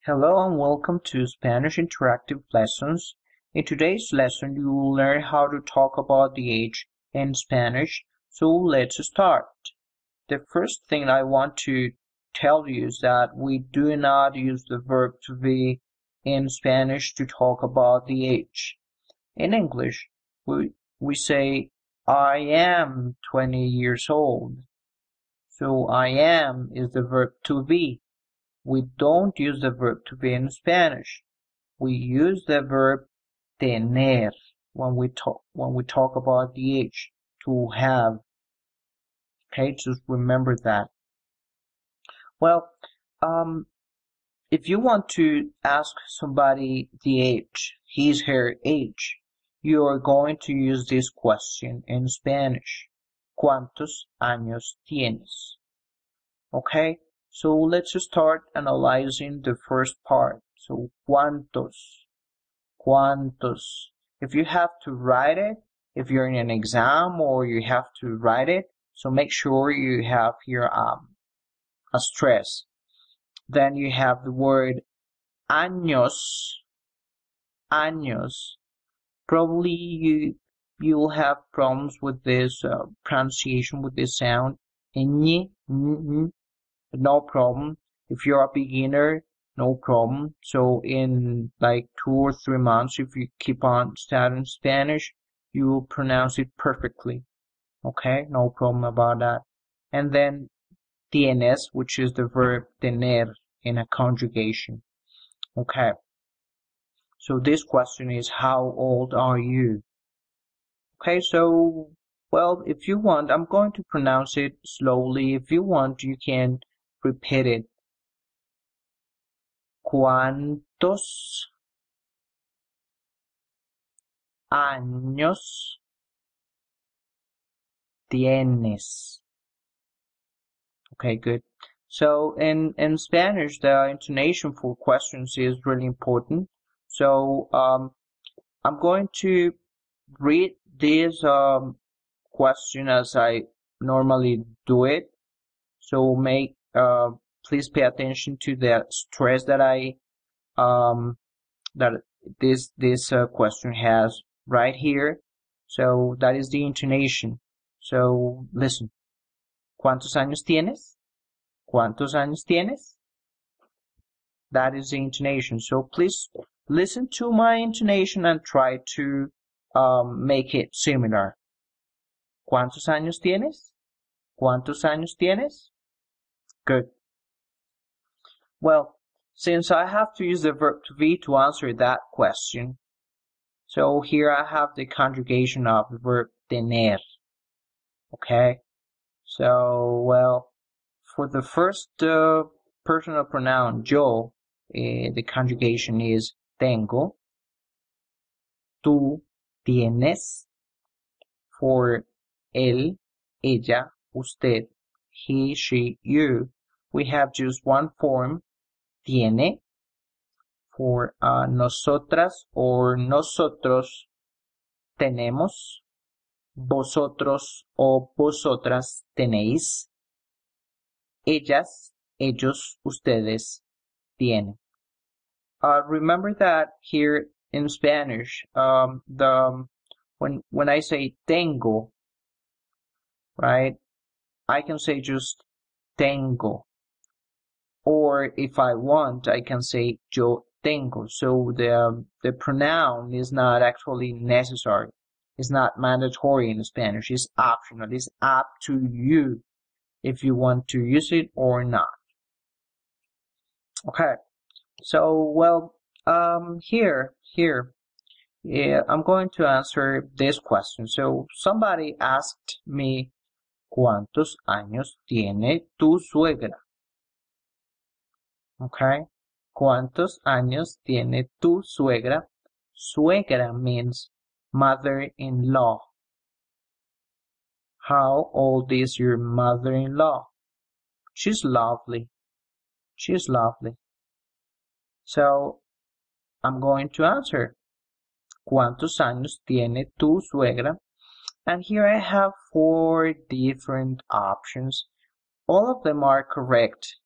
Hello and welcome to Spanish Interactive Lessons. In today's lesson, you will learn how to talk about the age in Spanish. So let's start. The first thing I want to tell you is that we do not use the verb to be in Spanish to talk about the age. In English, we say, I am 20 years old. So I am is the verb to be. We don't use the verb to be in Spanish. We use the verb tener when we talk about the age, to have. Okay, just remember that. Well, if you want to ask somebody the age, his her age, you are going to use this question in Spanish. ¿Cuántos años tienes? Okay, so let's start analyzing the first part. So, ¿cuántos? ¿Cuántos? If you have to write it, if you're in an exam or you have to write it, so make sure you have here a stress. Then you have the word años. Años. Probably you'll have problems with this pronunciation, with this sound. No problem. If you're a beginner, no problem. So in like 2 or 3 months, if you keep on studying Spanish, you will pronounce it perfectly. Okay, no problem about that. And then tienes, which is the verb tener in a conjugation. Okay. So this question is, how old are you? Okay, so, well, if you want, I'm going to pronounce it slowly. If you want, you can repeat it. ¿Cuántos años tienes? Okay, good. So in Spanish, the intonation for questions is really important. So I'm going to read this question as I normally do it. So please pay attention to the stress that that this question has right here. So that is the intonation. So listen. ¿Cuántos años tienes? ¿Cuántos años tienes? That is the intonation. So please listen to my intonation and try to make it similar. ¿Cuántos años tienes? ¿Cuántos años tienes? Good. Well, since I have to use the verb to be to answer that question, so here I have the conjugation of the verb tener. Okay? So, well, for the first personal pronoun, yo, the conjugation is tengo. Tú tienes. For él, ella, usted, he, she, you, we have just one form, tiene. For nosotras or nosotros, tenemos. Vosotros o vosotras tenéis. Ellas, ellos, ustedes tienen. Remember that here in Spanish, when I say tengo, right, I can say just tengo. Or if I want, I can say yo tengo. So the pronoun is not actually necessary. It's not mandatory in Spanish. It's optional. It's up to you if you want to use it or not. Okay. So, well, here, yeah, I'm going to answer this question. So, somebody asked me, ¿cuántos años tiene tu suegra? Okay. ¿Cuántos años tiene tu suegra? Suegra means mother-in-law. How old is your mother-in-law? She's lovely. She's lovely. So, I'm going to answer. ¿Cuántos años tiene tu suegra? And here I have 4 different options. All of them are correct.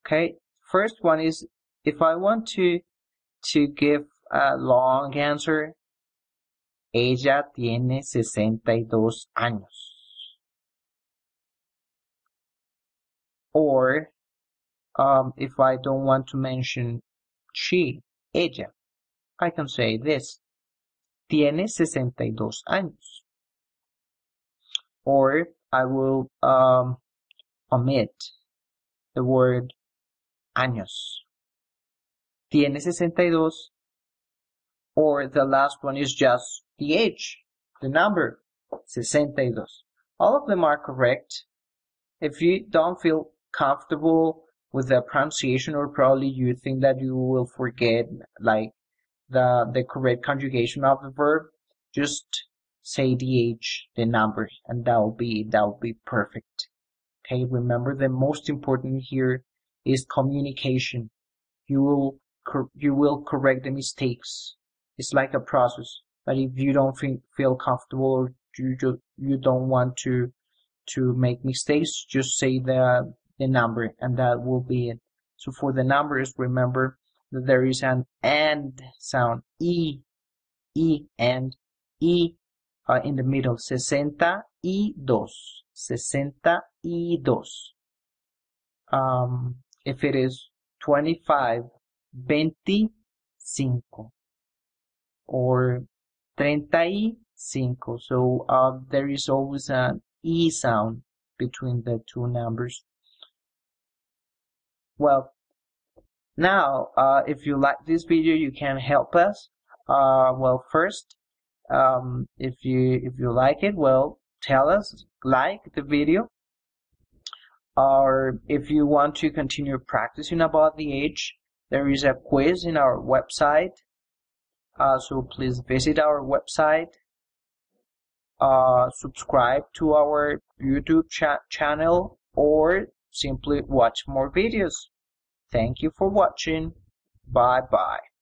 Okay, first one is if I want to give a long answer, ella tiene 62 años. Or if I don't want to mention she, ella, I can say this. Tiene 62 años. Or I will omit the word años. Tiene 62. Or the last one is just the age, the number, 62. All of them are correct. If you don't feel comfortable with the pronunciation, or probably you think that you will forget like the correct conjugation of the verb, just say the age, the number, and that will be perfect. Okay, remember the most important here is communication. You will correct the mistakes. It's like a process. But if you don't feel comfortable, or you don't want to make mistakes, just say the number, and that will be it. So for the numbers, remember that there is an and sound, e, and e in the middle, 62, 62. If it is 25, 25, or 35. So there is always an E sound between the two numbers. Well, now if you like this video, you can help us. Well, first, if you like it, well, tell us, like the video. Or if you want to continue practicing about the age, there is a quiz in our website. So please visit our website, subscribe to our YouTube channel, or simply watch more videos. Thank you for watching. Bye bye.